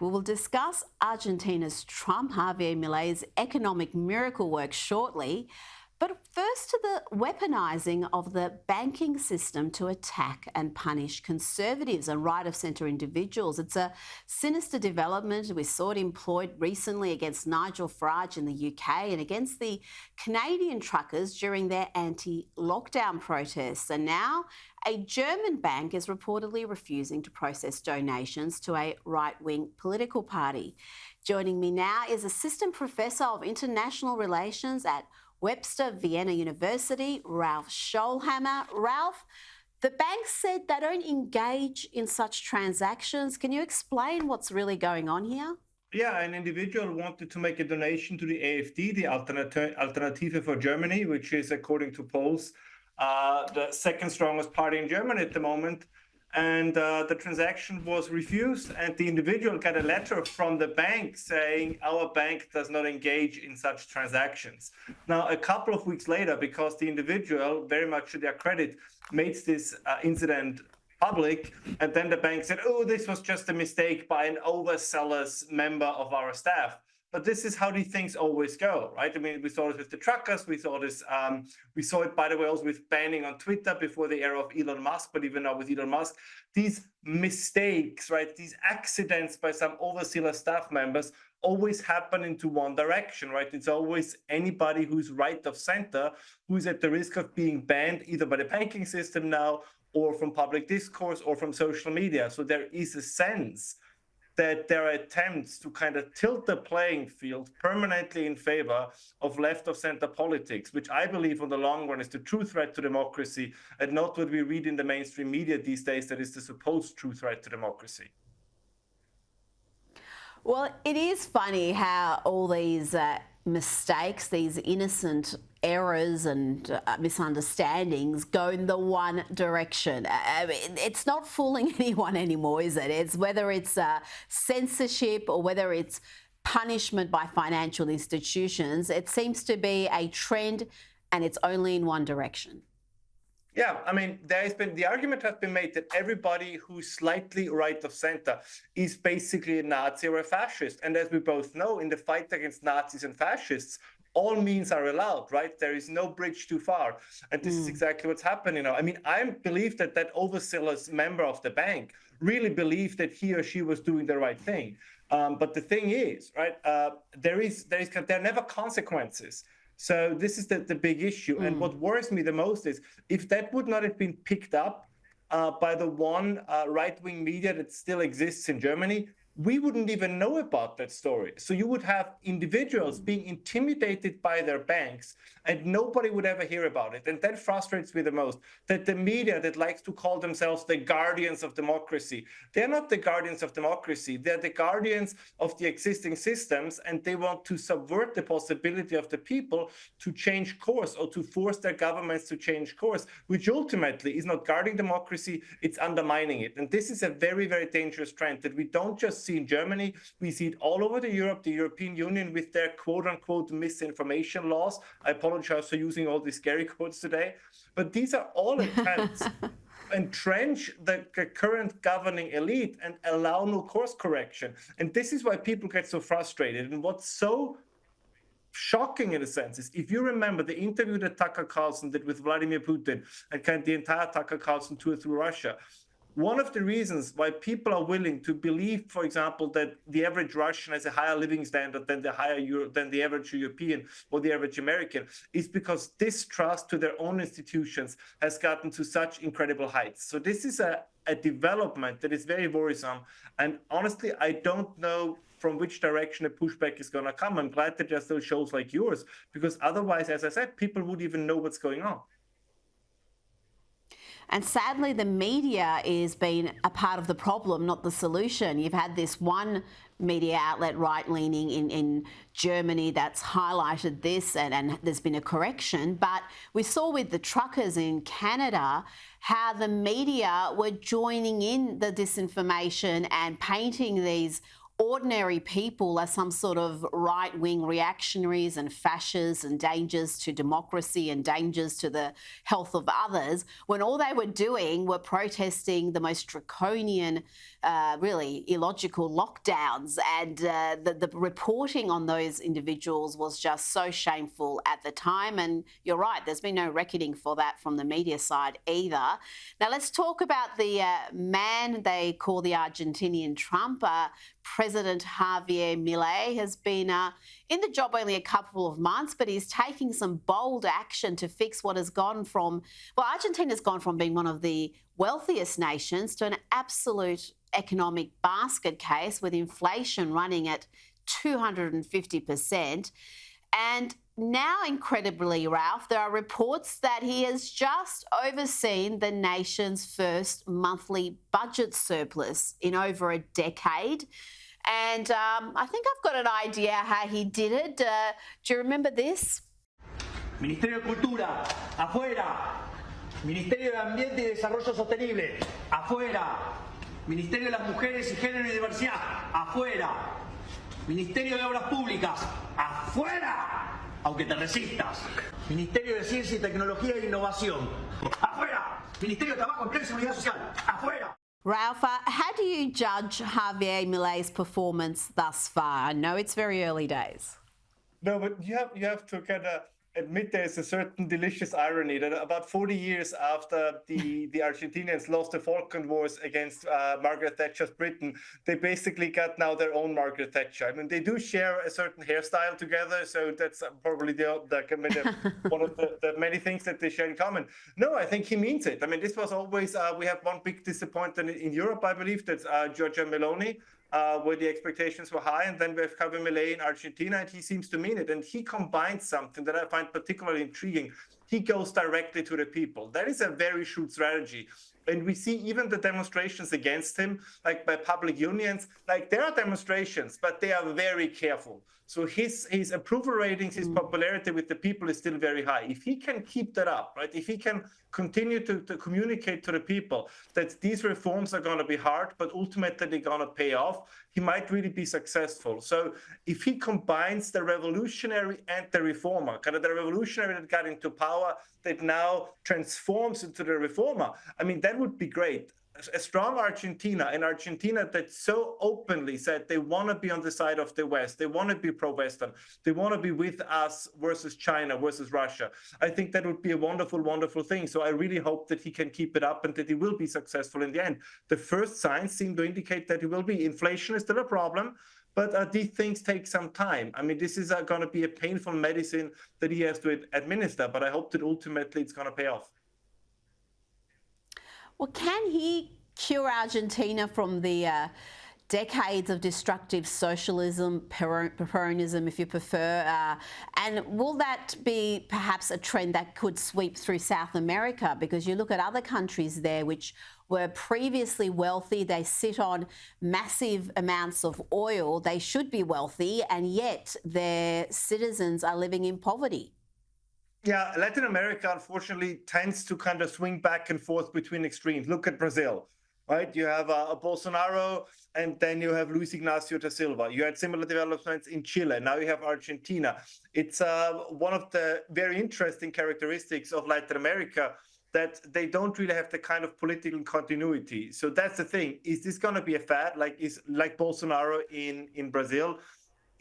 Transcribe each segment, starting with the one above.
back, we will discuss Argentina's Trump Javier Milei's economic miracle work shortly. But first to the weaponising of the banking system to attack and punish conservatives and right-of-centre individuals. It's a sinister development. We saw it employed recently against Nigel Farage in the UK and against the Canadian truckers during their anti-lockdown protests. And now a German bank is reportedly refusing to process donations to a right-wing political party. Joining me now is Assistant Professor of International Relations at Webster Vienna University, Ralph Scholhammer. Ralph, the banks said they don't engage in such transactions. Can you explain what's really going on here? Yeah, an individual wanted to make a donation to the AfD, the Alternative for Germany, which is, according to polls, the second strongest party in Germany at the moment. And the transaction was refused, and the individual got a letter from the bank saying our bank does not engage in such transactions. Now, a couple of weeks later, because the individual, very much to their credit, made this incident public, and then the bank said, oh, this was just a mistake by an overzealous member of our staff. But this is how these things always go, right? I mean, we saw it with the truckers. We saw this. We saw it, by the way, also with banning on Twitter before the era of Elon Musk, but even now with Elon Musk. These mistakes, right? These accidents by some overzealous staff members always happen into one direction, right? It's always anybody who's right of center who's at the risk of being banned either by the banking system now or from public discourse or from social media. So there is a sense that there are attempts to kind of tilt the playing field permanently in favor of left of center politics, which I believe on the long run is the true threat to democracy and not what we read in the mainstream media these days that is the supposed true threat to democracy. Well, it is funny how all these mistakes, these innocent errors and misunderstandings go in the one direction. It's not fooling anyone anymore, is it? It's whether it's censorship or whether it's punishment by financial institutions. It seems to be a trend and it's only in one direction. Yeah, I mean, the argument has been made that everybody who's slightly right of center is basically a Nazi or a fascist. And as we both know, in the fight against Nazis and fascists, all means are allowed, right? There is no bridge too far. And this is exactly what's happening now. I mean, I believe that overzealous member of the bank really believed that he or she was doing the right thing. But the thing is, right, there are never consequences. So this is the big issue. And what worries me the most is if that would not have been picked up by the one right-wing media that still exists in Germany, we wouldn't even know about that story. So you would have individuals being intimidated by their banks and nobody would ever hear about it. And that frustrates me the most, that the media that likes to call themselves the guardians of democracy, they're not the guardians of democracy. They're the guardians of the existing systems, and they want to subvert the possibility of the people to change course or to force their governments to change course, which ultimately is not guarding democracy, it's undermining it. And this is a very, very dangerous trend that we don't just see in Germany, we see it all over Europe, the European Union with their quote-unquote misinformation laws. I apologize for using all these scary quotes today, but these are all attempts to entrench the current governing elite and allow no course correction. And this is why people get so frustrated. And what's so shocking in a sense is if you remember the interview that Tucker Carlson did with Vladimir Putin and kind of the entire Tucker Carlson tour through Russia, one of the reasons why people are willing to believe, for example, that the average Russian has a higher living standard than the average European or the average American is because distrust to their own institutions has gotten to such incredible heights. So this is a development that is very worrisome. And honestly, I don't know from which direction the pushback is going to come. I'm glad that there are still shows like yours, because otherwise, as I said, people would even know what's going on. And sadly, the media is being a part of the problem, not the solution. You've had this one media outlet, right-leaning in Germany, that's highlighted this, and there's been a correction. But we saw with the truckers in Canada how the media were joining in the disinformation and painting these ordinary people as some sort of right-wing reactionaries and fascists and dangers to democracy and dangers to the health of others, when all they were doing were protesting the most draconian, really illogical lockdowns. And the reporting on those individuals was just so shameful at the time. And you're right, there's been no reckoning for that from the media side either. Now, let's talk about the man they call the Argentinian Trump. President Javier Milei has been in the job only a couple of months, but he's taking some bold action to fix what has gone from, well, Argentina's gone from being one of the wealthiest nations to an absolute economic basket case with inflation running at 250%. And now, incredibly, Ralph, there are reports that he has just overseen the nation's first monthly budget surplus in over a decade. And I think I've got an idea how he did it. Do you remember this? Ministerio de Cultura, afuera. Ministerio de Ambiente y Desarrollo Sostenible, afuera. Ministerio de las Mujeres y Género y Diversidad, afuera. Ministerio de Obras Públicas, afuera, aunque te resistas. Ministerio de Ciencia y Tecnología e Innovación, afuera. Ministerio de Trabajo, Empleo y Seguridad Social, afuera. Ralph, how do you judge Javier Milei's performance thus far? I know it's very early days. No, but you have to kind of admit there's a certain delicious irony that about 40 years after the Argentinians lost the Falkland Wars against Margaret Thatcher's Britain, they basically got now their own Margaret Thatcher. I mean, they do share a certain hairstyle together, so that's probably one of the many things that they share in common. No, I think he means it. I mean, this was always, we have one big disappointment in Europe, I believe, that's Giorgia Meloni. Where the expectations were high, and then we have Javier Milei in Argentina, and he seems to mean it. And he combines something that I find particularly intriguing. He goes directly to the people. That is a very shrewd strategy. And we see even the demonstrations against him, like by public unions, like there are demonstrations, but they are very careful. So his approval ratings, his popularity with the people is still very high. If he can keep that up, right? If he can continue to communicate to the people that these reforms are going to be hard, but ultimately they're going to pay off, he might really be successful. So if he combines the revolutionary and the reformer, kind of the revolutionary that got into power that now transforms into the reformer, I mean, that would be great. A strong Argentina, an Argentina that so openly said they want to be on the side of the West, they want to be pro-Western, they want to be with us versus China, versus Russia. I think that would be a wonderful, wonderful thing. So I really hope that he can keep it up and that he will be successful in the end. The first signs seem to indicate that he will be. Inflation is still a problem, but these things take some time. I mean, this is going to be a painful medicine that he has to administer, but I hope that ultimately it's going to pay off. Well, can he cure Argentina from the decades of destructive socialism, Peronism, if you prefer? And will that be perhaps a trend that could sweep through South America? Because you look at other countries there which were previously wealthy, they sit on massive amounts of oil, they should be wealthy, and yet their citizens are living in poverty. Yeah, Latin America, unfortunately, tends to kind of swing back and forth between extremes. Look at Brazil, right? You have a Bolsonaro, and then you have Luis Ignacio da Silva. You had similar developments in Chile. Now you have Argentina. It's one of the very interesting characteristics of Latin America that they don't really have the kind of political continuity. So that's the thing. Is this going to be a fad, like Bolsonaro in Brazil?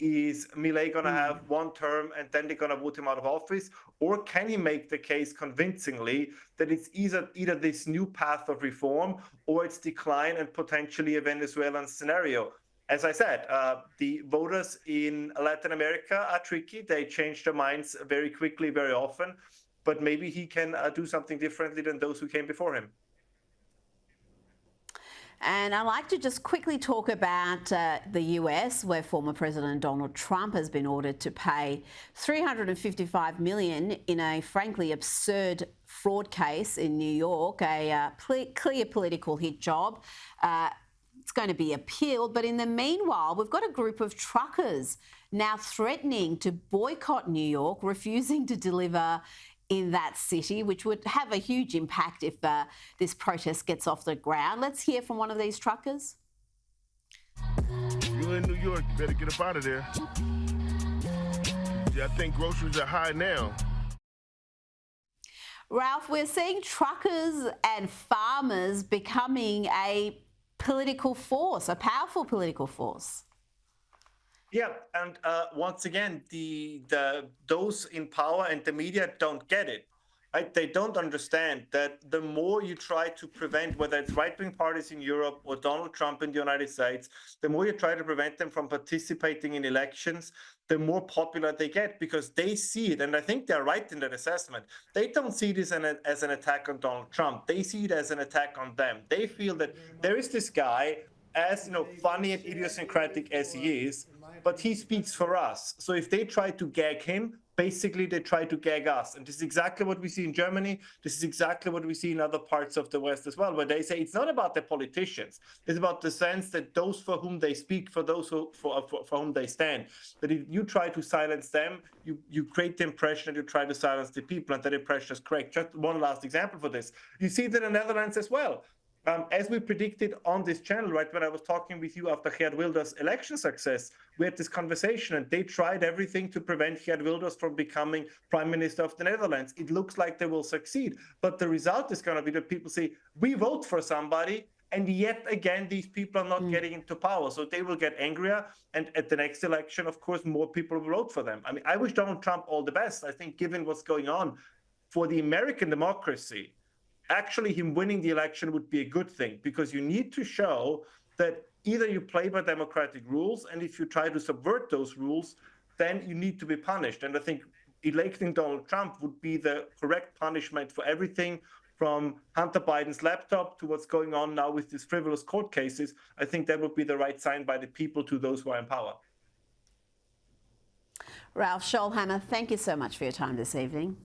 Is Milei going to have one term and then they're going to vote him out of office? Or can he make the case convincingly that it's either this new path of reform or its decline and potentially a Venezuelan scenario? As I said, the voters in Latin America are tricky. They change their minds very quickly, very often. But maybe he can do something differently than those who came before him. And I'd like to just quickly talk about the US, where former President Donald Trump has been ordered to pay $355 million in a frankly absurd fraud case in New York, a clear political hit job. It's going to be appealed. But in the meanwhile, we've got a group of truckers now threatening to boycott New York, refusing to deliver in that city, which would have a huge impact if this protest gets off the ground. Let's hear from one of these truckers. You in New York, you better get up out of there. Yeah, I think groceries are high now. Ralph, we're seeing truckers and farmers becoming a political force, a powerful political force. Yeah, and once again, those in power and the media don't get it. Right? They don't understand that the more you try to prevent, whether it's right-wing parties in Europe or Donald Trump in the United States, the more you try to prevent them from participating in elections, the more popular they get, because they see it. And I think they're right in that assessment. They don't see this as an attack on Donald Trump. They see it as an attack on them. They feel that there is this guy, as funny and idiosyncratic as he is, but he speaks for us. So if they try to gag him, basically they try to gag us. And this is exactly what we see in Germany. This is exactly what we see in other parts of the West as well, where they say it's not about the politicians. It's about the sense that those for whom they speak, for those for whom they stand, that if you try to silence them, you create the impression that you try to silence the people, and that impression is correct. Just one last example for this. You see it in the Netherlands as well. As we predicted on this channel, right, when I was talking with you after Geert Wilders' election success, we had this conversation, and they tried everything to prevent Geert Wilders from becoming Prime Minister of the Netherlands. It looks like they will succeed, but the result is going to be that people say, we vote for somebody, and yet again, these people are not getting into power. So they will get angrier, and at the next election, of course, more people will vote for them. I mean, I wish Donald Trump all the best. I think given what's going on for the American democracy, actually him winning the election would be a good thing, because you need to show that either you play by democratic rules, and if you try to subvert those rules, then you need to be punished. And I think electing Donald Trump would be the correct punishment for everything from Hunter Biden's laptop to what's going on now with these frivolous court cases. I think that would be the right sign by the people to those who are in power. Ralph Scholhammer, thank you so much for your time this evening.